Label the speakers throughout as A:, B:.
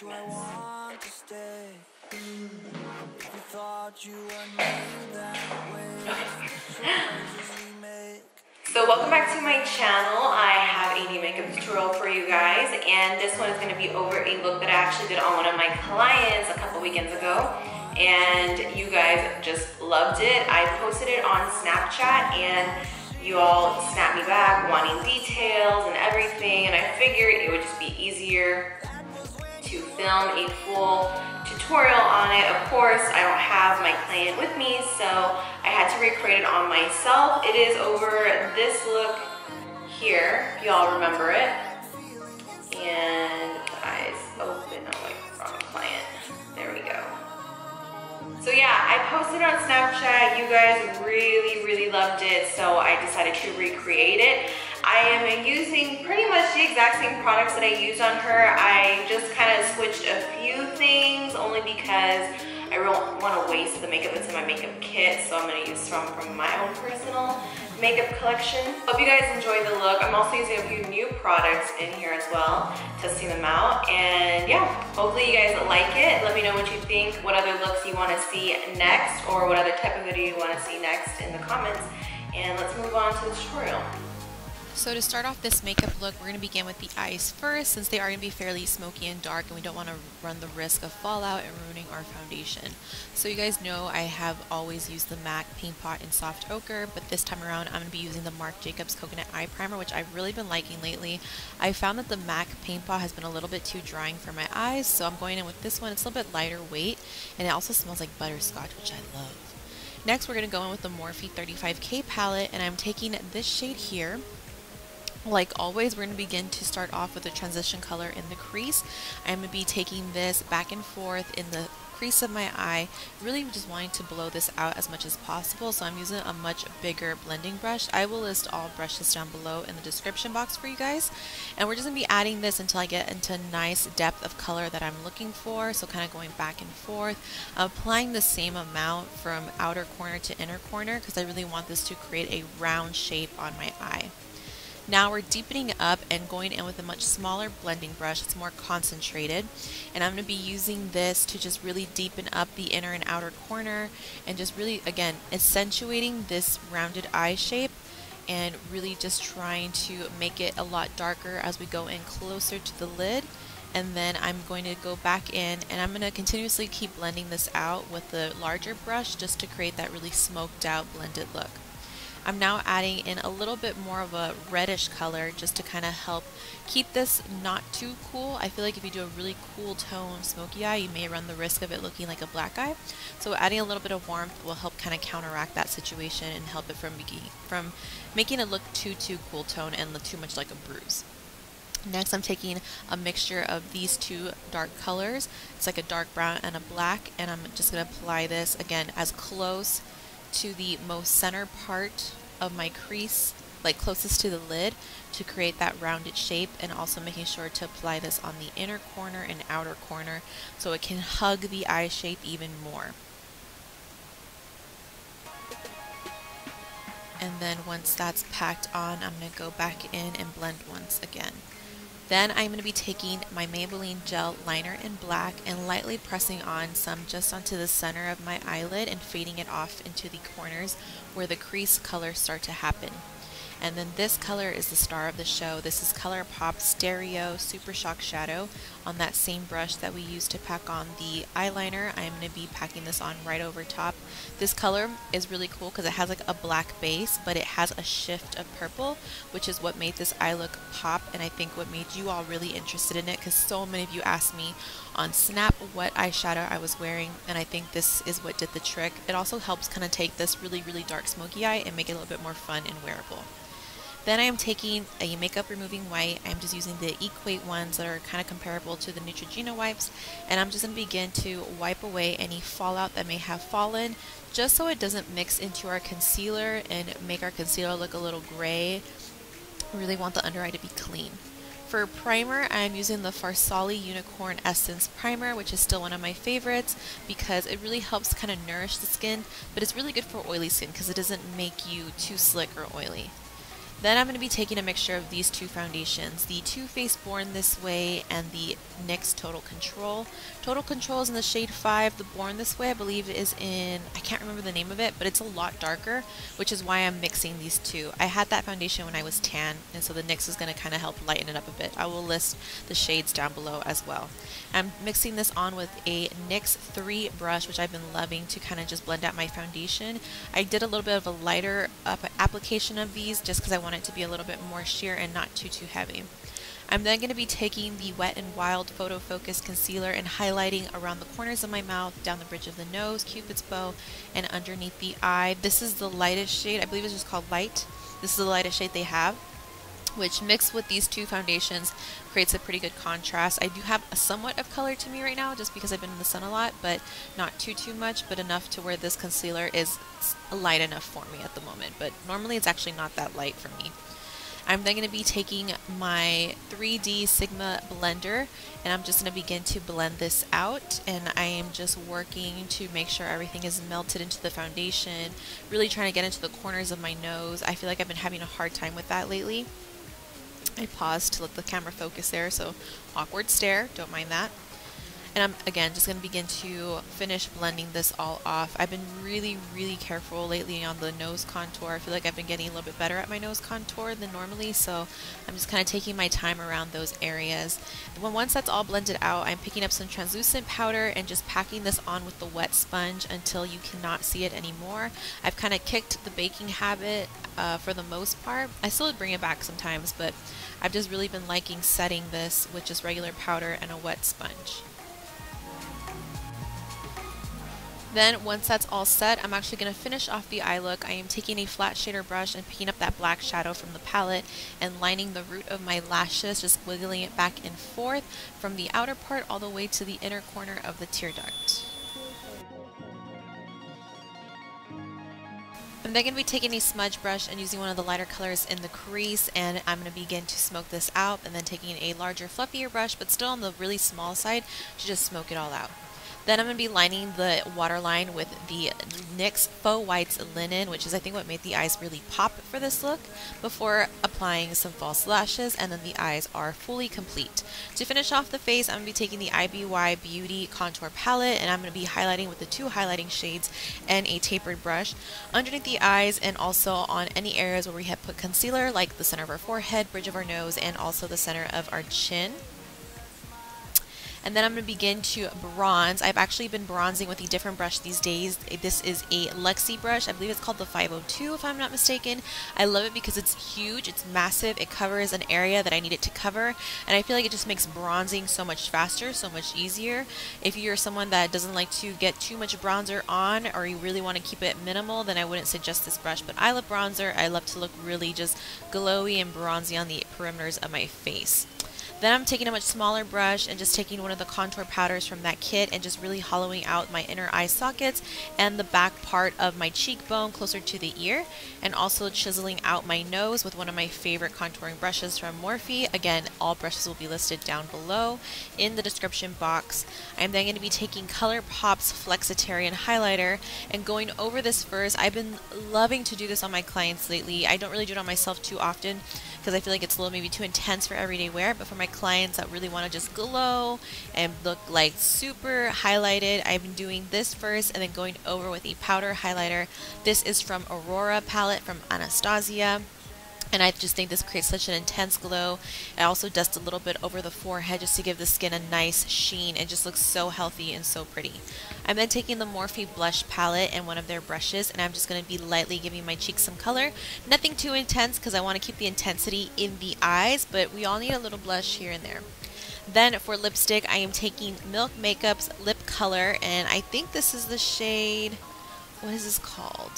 A: So welcome back to my channel. I have a new makeup tutorial for you guys, and this one is going to be over a look that I actually did on one of my clients a couple weekends ago, and you guys just loved it. I posted it on Snapchat and you all snapped me back wanting details and everything, and I figured it would just be easier to film a full tutorial on it. Of course, I don't have my client with me, so I had to recreate it on myself. It is over this look here, if y'all remember it. And eyes open, oh wait, wrong client. There we go. So yeah, I posted on Snapchat. You guys really loved it, so I decided to recreate it. I am using pretty much the exact same products that I used on her. I just kind of switched a few things only because I don't want to waste the makeup that's in my makeup kit, so I'm going to use some from my own personal makeup collection. Hope you guys enjoyed the look. I'm also using a few new products in here as well, testing them out, and yeah, hopefully you guys like it. Let me know what you think, what other looks you want to see next, or what other type of video you want to see next in the comments, and let's move on to the tutorial.
B: So to start off this makeup look, we're going to begin with the eyes first, since they are going to be fairly smoky and dark and we don't want to run the risk of fallout and ruining our foundation. So you guys know I have always used the MAC Paint Pot in Soft Ochre, but this time around I'm going to be using the Marc Jacobs Coconut Eye Primer, which I've really been liking lately. I found that the MAC Paint Pot has been a little bit too drying for my eyes, so I'm going in with this one. It's a little bit lighter weight and it also smells like butterscotch, which I love. Next we're going to go in with the Morphe 35K palette, and I'm taking this shade here. Like always, we're going to begin to start off with a transition color in the crease. I'm going to be taking this back and forth in the crease of my eye, really just wanting to blow this out as much as possible, so I'm using a much bigger blending brush. I will list all brushes down below in the description box for you guys, and we're just going to be adding this until I get into a nice depth of color that I'm looking for, so kind of going back and forth. I'm applying the same amount from outer corner to inner corner because I really want this to create a round shape on my eye. Now we're deepening up and going in with a much smaller blending brush. It's more concentrated, and I'm going to be using this to just really deepen up the inner and outer corner and just really, again, accentuating this rounded eye shape and really just trying to make it a lot darker as we go in closer to the lid. And then I'm going to go back in and I'm going to continuously keep blending this out with the larger brush just to create that really smoked out blended look. I'm now adding in a little bit more of a reddish color just to kind of help keep this not too cool. I feel like if you do a really cool tone smoky eye, you may run the risk of it looking like a black eye. So adding a little bit of warmth will help kind of counteract that situation and help it from making it look too cool tone and look too much like a bruise. Next, I'm taking a mixture of these two dark colors. It's like a dark brown and a black, and I'm just going to apply this again as close to the most center part of my crease, like closest to the lid, to create that rounded shape, and also making sure to apply this on the inner corner and outer corner so it can hug the eye shape even more. And then once that's packed on, I'm going to go back in and blend once again. Then I'm going to be taking my Maybelline Gel Liner in black and lightly pressing on some just onto the center of my eyelid and fading it off into the corners where the crease colors start to happen. And then this color is the star of the show. This is Colourpop Stereo Super Shock Shadow on that same brush that we used to pack on the eyeliner. I'm going to be packing this on right over top. This color is really cool because it has like a black base, but it has a shift of purple, which is what made this eye look pop, and I think what made you all really interested in it, because so many of you asked me on Snap what eyeshadow I was wearing, and I think this is what did the trick. It also helps kind of take this really dark smoky eye and make it a little bit more fun and wearable. Then I am taking a makeup removing white. I'm just using the Equate ones that are kind of comparable to the Neutrogena wipes, and I'm just going to begin to wipe away any fallout that may have fallen, just so it doesn't mix into our concealer and make our concealer look a little gray. We really want the under eye to be clean. For primer, I'm using the Farsali Unicorn Essence Primer, which is still one of my favorites because it really helps kind of nourish the skin, but it's really good for oily skin because it doesn't make you too slick or oily. Then I'm going to be taking a mixture of these two foundations, the Too Faced Born This Way and the NYX Total Control. Total Control is in the shade 5. The Born This Way I believe is in, I can't remember the name of it, but it's a lot darker, which is why I'm mixing these two. I had that foundation when I was tan, and so the NYX is going to kind of help lighten it up a bit. I will list the shades down below as well. I'm mixing this on with a NYX 3 brush, which I've been loving to kind of just blend out my foundation. I did a little bit of a lighter application of these just because I want it to be a little bit more sheer and not too heavy. I'm then going to be taking the Wet n Wild Photo Focus Concealer and highlighting around the corners of my mouth, down the bridge of the nose, Cupid's bow, and underneath the eye. This is the lightest shade. I believe it's just called Light. This is the lightest shade they have, which mixed with these two foundations creates a pretty good contrast. I do have a somewhat of color to me right now just because I've been in the sun a lot, but not too much, but enough to where this concealer is light enough for me at the moment. But normally it's actually not that light for me. I'm then going to be taking my 3D Sigma blender and I'm just going to begin to blend this out, and I am just working to make sure everything is melted into the foundation, really trying to get into the corners of my nose. I feel like I've been having a hard time with that lately. I paused to let the camera focus there, so awkward stare, don't mind that. And I'm again just going to begin to finish blending this all off. I've been really careful lately on the nose contour. I feel like I've been getting a little bit better at my nose contour than normally, so I'm just kind of taking my time around those areas. Once that's all blended out, I'm picking up some translucent powder and just packing this on with the wet sponge until you cannot see it anymore. I've kind of kicked the baking habit for the most part. I still bring it back sometimes, but I've just really been liking setting this with just regular powder and a wet sponge. Then once that's all set, I'm actually going to finish off the eye look. I am taking a flat shader brush and picking up that black shadow from the palette and lining the root of my lashes, just wiggling it back and forth from the outer part all the way to the inner corner of the tear duct. I'm then going to be taking a smudge brush and using one of the lighter colors in the crease, and I'm going to begin to smoke this out, and then taking a larger, fluffier brush, but still on the really small side, to just smoke it all out. Then I'm going to be lining the waterline with the NYX Faux Whites Linen, which is I think what made the eyes really pop for this look, before applying some false lashes, and then the eyes are fully complete. To finish off the face, I'm going to be taking the IBY Beauty Contour Palette, and I'm going to be highlighting with the two highlighting shades and a tapered brush underneath the eyes, and also on any areas where we have put concealer, like the center of our forehead, bridge of our nose, and also the center of our chin. And then I'm going to begin to bronze. I've actually been bronzing with a different brush these days. This is a Luxie brush. I believe it's called the 502 if I'm not mistaken. I love it because it's huge, it's massive, it covers an area that I need it to cover, and I feel like it just makes bronzing so much faster, so much easier. If you're someone that doesn't like to get too much bronzer on, or you really want to keep it minimal, then I wouldn't suggest this brush. But I love bronzer. I love to look really just glowy and bronzy on the perimeters of my face. Then I'm taking a much smaller brush and just taking one of the contour powders from that kit and just really hollowing out my inner eye sockets and the back part of my cheekbone closer to the ear, and also chiseling out my nose with one of my favorite contouring brushes from Morphe. Again, all brushes will be listed down below in the description box. I'm then going to be taking Colourpop's Flexitarian highlighter and going over this first. I've been loving to do this on my clients lately. I don't really do it on myself too often because I feel like it's a little maybe too intense for everyday wear, but for my clients that really want to just glow and look like super highlighted, I've been doing this first and then going over with a powder highlighter. This is from Aurora palette from Anastasia, and I just think this creates such an intense glow. I also dust a little bit over the forehead just to give the skin a nice sheen. It just looks so healthy and so pretty. I'm then taking the Morphe blush palette and one of their brushes, and I'm just going to be lightly giving my cheeks some color. Nothing too intense because I want to keep the intensity in the eyes, but we all need a little blush here and there. Then for lipstick, I am taking Milk Makeup's Lip Color, and I think this is the shade, what is this called?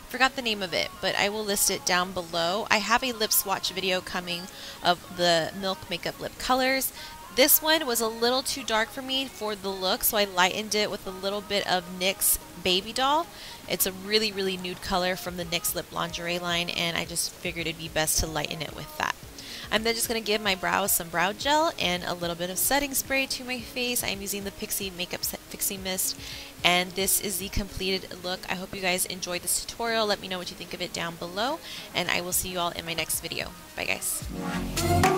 B: Forgot the name of it, but I will list it down below. I have a lip swatch video coming of the Milk Makeup lip colors. This one was a little too dark for me for the look, so I lightened it with a little bit of NYX Baby Doll. It's a really nude color from the NYX Lip Lingerie line, and I just figured it'd be best to lighten it with that. I'm then just going to give my brows some brow gel and a little bit of setting spray to my face. I'm using the Pixi Makeup Fixing Mist, and this is the completed look. I hope you guys enjoyed this tutorial. Let me know what you think of it down below, and I will see you all in my next video. Bye guys.